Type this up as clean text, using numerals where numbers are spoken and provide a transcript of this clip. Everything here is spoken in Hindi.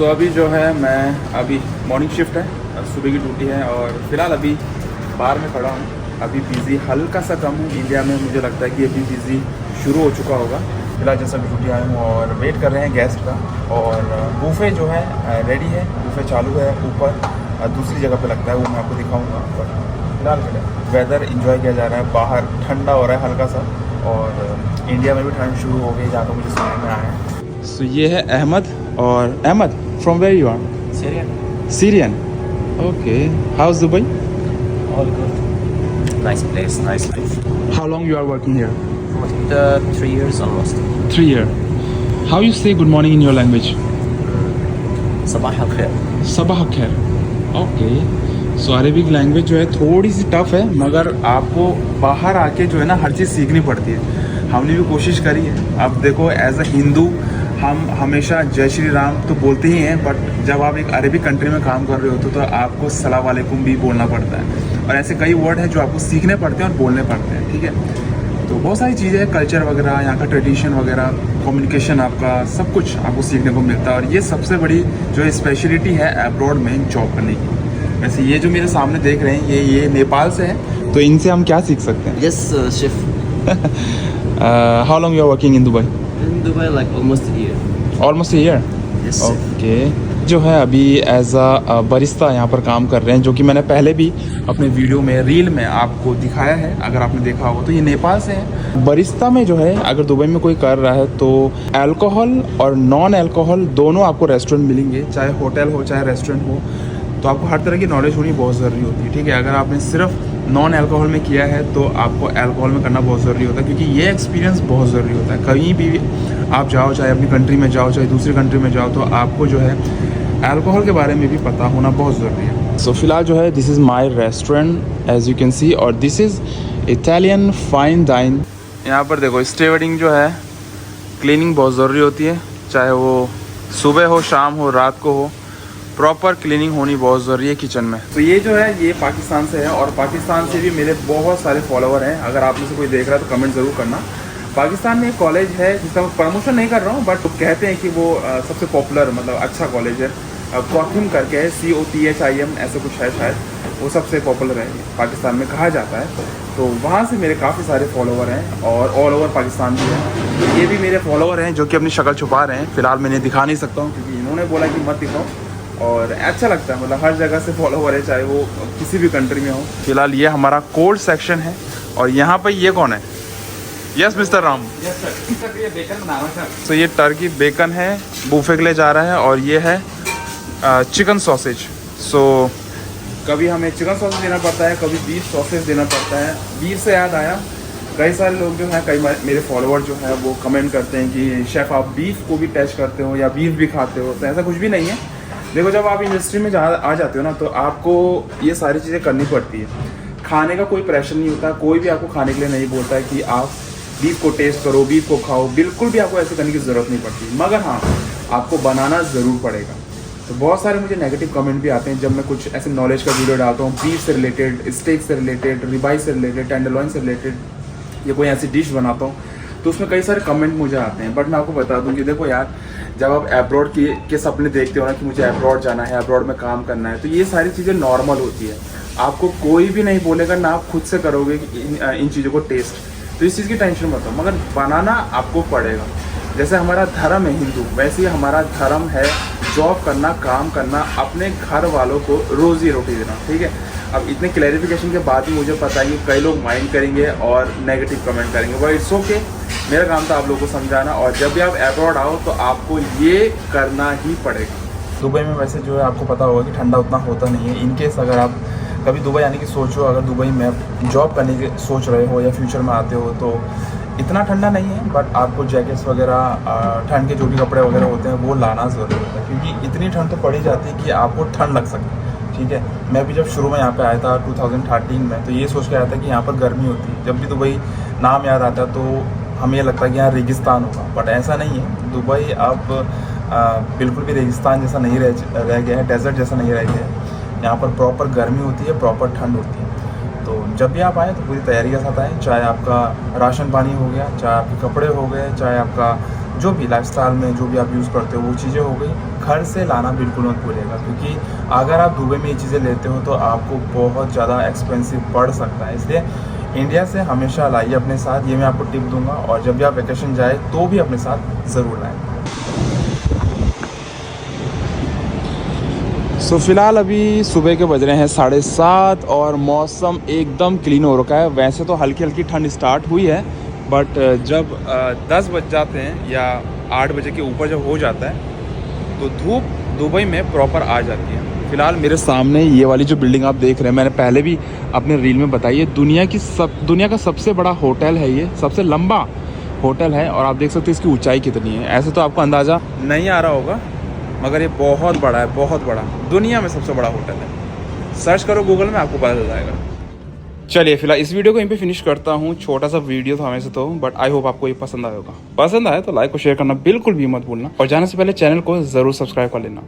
सो अभी जो है मैं अभी मॉर्निंग शिफ्ट है, सुबह की ड्यूटी है और फ़िलहाल अभी बाहर में खड़ा हूँ। अभी बिज़ी हल्का सा कम हूँ। इंडिया में मुझे लगता है कि अभी बिज़ी शुरू हो चुका होगा। फिलहाल जैसा अभी ड्यूटी आया हूँ और वेट कर रहे हैं गेस्ट का। और बूफे जो है रेडी है, बूफे चालू है ऊपर, दूसरी जगह पे लगता है, वो मैं आपको दिखाऊंगा। पर फिलहाल वेदर इंजॉय किया जा रहा है, बाहर ठंडा हो रहा है हल्का सा, और इंडिया में भी ठंड शुरू हो गई जहाँ पर मुझे सुनने में आया है। सो ये है अहमद, और Ahmed from where you are? Syrian. Okay, how is Dubai? All good. Nice place, nice life. How long you are working here? 3 years almost. 3 years. How you say good morning in your language? Sabah al khair. सबह खैर। ओके, सो अरेबिक लैंग्वेज जो है थोड़ी सी टफ है, मगर आपको बाहर आके जो है ना हर चीज़ सीखनी पड़ती है। हमने भी कोशिश करी है। अब देखो, एज अ हिंदू हम हमेशा जय श्री राम तो बोलते ही हैं, बट जब आप एक अरेबिक कंट्री में काम कर रहे होते तो आपको सलाम वालेकुम भी बोलना पड़ता है, और ऐसे कई वर्ड हैं जो आपको सीखने पड़ते हैं और बोलने पड़ते हैं। ठीक है, तो बहुत सारी चीज़ें हैं, कल्चर वगैरह, यहाँ का ट्रेडिशन वगैरह, कम्युनिकेशन, आपका सब कुछ आपको सीखने को मिलता है। और ये सबसे बड़ी जो स्पेशलिटी है अब्रॉड में जॉब करने की। वैसे ये जो मेरे सामने देख रहे हैं ये नेपाल से है, तो इनसे हम क्या सीख सकते हैं? Yes, chef. How long you are working in Dubai? In Dubai, like almost a year. Almost year. Yes, chef. Okay, जो है अभी एज अ बरिस्ता यहाँ पर काम कर रहे हैं, जो कि मैंने पहले भी अपने वीडियो में रील में आपको दिखाया है, अगर आपने देखा होगा तो। ये नेपाल से है। बरिस्ता में जो है अगर दुबई में कोई कर रहा है तो अल्कोहल और नॉन अल्कोहल दोनों आपको रेस्टोरेंट मिलेंगे, चाहे होटल हो चाहे रेस्टोरेंट हो। तो आपको हर तरह की नॉलेज होनी बहुत ज़रूरी होती है। ठीक है, अगर आपने सिर्फ नॉन अल्कोहल में किया है तो आपको अल्कोहल में करना बहुत ज़रूरी होता है, क्योंकि ये एक्सपीरियंस बहुत ज़रूरी होता है। कहीं भी आप जाओ, चाहे अपनी कंट्री में जाओ चाहे दूसरी कंट्री में जाओ, तो आपको जो है अल्कोहल के बारे में भी पता होना बहुत ज़रूरी है। सो फिलहाल जो है this is my restaurant as you can see, और this is Italian fine dine. यहाँ पर देखो, स्टेवर्डिंग जो है, क्लीनिंग बहुत ज़रूरी होती है, चाहे वो सुबह हो, शाम हो, रात को हो, प्रॉपर क्लीनिंग होनी बहुत ज़रूरी है किचन में। तो ये जो है ये पाकिस्तान से है, और पाकिस्तान से भी मेरे बहुत सारे फॉलोवर हैं। अगर आप में से कोई देख रहा है तो कमेंट ज़रूर करना। पाकिस्तान में एक कॉलेज है जिसका मैं प्रमोशन नहीं कर रहा हूँ, बट कहते हैं कि वो सबसे पॉपुलर, मतलब अच्छा कॉलेज है, क्वाथिम करके है, COTHIM ऐसे कुछ है शायद, वो सबसे पॉपुलर है पाकिस्तान में कहा जाता है। तो वहाँ से मेरे काफ़ी सारे फॉलोवर हैं, और ऑल ओवर पाकिस्तान भी हैं। ये भी मेरे फॉलोवर हैं जो कि अपनी शक्ल छुपा रहे हैं। फ़िलहाल मैं दिखा नहीं सकता हूँ क्योंकि इन्होंने बोला कि मत दिखाओ, और अच्छा लगता है, मतलब हर जगह से फॉलोवर है, चाहे वो किसी भी कंट्री में हो। फिलहाल ये हमारा कोल्ड सेक्शन है, और यहाँ पर ये कौन है? Yes mister Ram. Yes, sir. ये बेकन बना रहा है सर. तो ये टर्की बेकन है, बूफे के लिए जा रहा है, और ये है चिकन सॉसेज। सो कभी हमें चिकन सॉसेज देना पड़ता है, कभी बीफ सॉसेज देना पड़ता है। बीफ से याद आया, कई सारे लोग जो हैं, कई मेरे फॉलोअर जो है वो कमेंट करते हैं कि शेफ़ आप बीफ को भी टच करते हो या बीफ भी खाते हो। तो ऐसा कुछ भी नहीं है। देखो, जब आप इंडस्ट्री में आ जाते हो ना, तो आपको ये सारी चीज़ें करनी पड़ती है। खाने का कोई प्रेशर नहीं होता, कोई भी आपको खाने के लिए नहीं बोलता है कि आप बीफ को टेस्ट करो, बीफ को खाओ, बिल्कुल भी आपको ऐसे करने की ज़रूरत नहीं पड़ती। मगर हाँ, आपको बनाना ज़रूर पड़ेगा। तो बहुत सारे मुझे नेगेटिव कमेंट भी आते हैं जब मैं कुछ ऐसे नॉलेज का वीडियो डालता हूँ, बीफ से रिलेटेड, स्टेक से रिलेटेड, रिबाई से रिलेटेड, टेंडरलॉइन से रिलेटेड, या कोई ऐसी डिश बनाता हूँ, तो उसमें कई सारे कमेंट मुझे आते हैं। बट मैं आपको बता दूँ कि देखो यार, जब आप अब्रॉड के सपने देखते हो ना कि मुझे अब्रॉड जाना है, अब्रॉड में काम करना है, तो ये सारी चीज़ें नॉर्मल होती है। आपको कोई भी नहीं बोलेगा, ना आप खुद से करोगे इन चीज़ों को टेस्ट, तो इस चीज़ की टेंशन मत लो, मगर बनाना आपको पड़ेगा। जैसे हमारा धर्म है हिंदू, वैसे ही हमारा धर्म है जॉब करना, काम करना, अपने घर वालों को रोज़ी रोटी देना। ठीक है, अब इतने क्लैरिफिकेशन के बाद भी मुझे पता है कि कई लोग माइंड करेंगे और नेगेटिव कमेंट करेंगे, बट इट्स ओके। मेरा काम था आप लोगों को समझाना, और जब भी आप अब्रॉड आओ तो आपको ये करना ही पड़ेगा। दुबई में वैसे जो है आपको पता होगा कि ठंडा उतना होता नहीं है। इनकेस अगर आप कभी दुबई आने की सोचो, अगर दुबई में जॉब करने की सोच रहे हो या फ्यूचर में आते हो, तो इतना ठंडा नहीं है, बट आपको जैकेट्स वगैरह, ठंड के जो भी कपड़े वगैरह होते हैं वो लाना ज़रूरी होता है, क्योंकि इतनी ठंड तो पड़ी जाती है कि आपको ठंड लग सके। ठीक है, मैं भी जब शुरू में यहाँ पे आया था 2013 में, तो ये सोच के आया था कि यहाँ पर गर्मी होती है। जब भी दुबई नाम याद आता है तो हमें ये लगता है कि यहाँ रेगिस्तान होगा, बट ऐसा नहीं है। दुबई अब बिल्कुल भी रेगिस्तान जैसा नहीं रह गया है, डेजर्ट जैसा नहीं रह गया है। यहाँ पर प्रॉपर गर्मी होती है, प्रॉपर ठंड होती है। तो जब भी आप आएँ तो पूरी तैयारी के साथ आएँ, चाहे आपका राशन पानी हो गया, चाहे आपके कपड़े हो गए, चाहे आपका जो भी लाइफस्टाइल में जो भी आप यूज़ करते हो वो चीज़ें हो गई, घर से लाना बिल्कुल मत भूलिएगा, क्योंकि अगर आप दुबई में ये चीज़ें लेते हो तो आपको बहुत ज़्यादा एक्सपेंसिव पड़ सकता है। इसलिए इंडिया से हमेशा लाइए अपने साथ, ये मैं आपको टिप दूंगा। और जब भी आप वेकेशन जाए तो भी अपने साथ ज़रूर लाएँ। सो फिलहाल अभी सुबह के बज रहे हैं 7:30 और मौसम एकदम क्लीन हो रखा है। वैसे तो हल्की हल्की ठंड स्टार्ट हुई है, बट जब 10 बज जाते हैं या 8 बजे के ऊपर जब हो जाता है तो धूप दुबई में प्रॉपर आ जाती है। फ़िलहाल मेरे सामने ये वाली जो बिल्डिंग आप देख रहे हैं, मैंने पहले भी अपने रील में बताई है, दुनिया का सबसे बड़ा होटल है, ये सबसे लंबा होटल है। और आप देख सकते हैं इसकी ऊंचाई कितनी है। ऐसे तो आपको अंदाज़ा नहीं आ रहा होगा, मगर ये बहुत बड़ा है, बहुत बड़ा, दुनिया में सबसे बड़ा होटल है। सर्च करो गूगल में, आपको पता चल जाएगा। चलिए फिलहाल इस वीडियो को यहीं पे फिनिश करता हूँ। छोटा सा वीडियो था वैसे तो, बट आई होप आपको ये पसंद आया होगा। पसंद आया तो लाइक और शेयर करना बिल्कुल भी मत भूलना, और जाने से पहले चैनल को ज़रूर सब्सक्राइब कर लेना।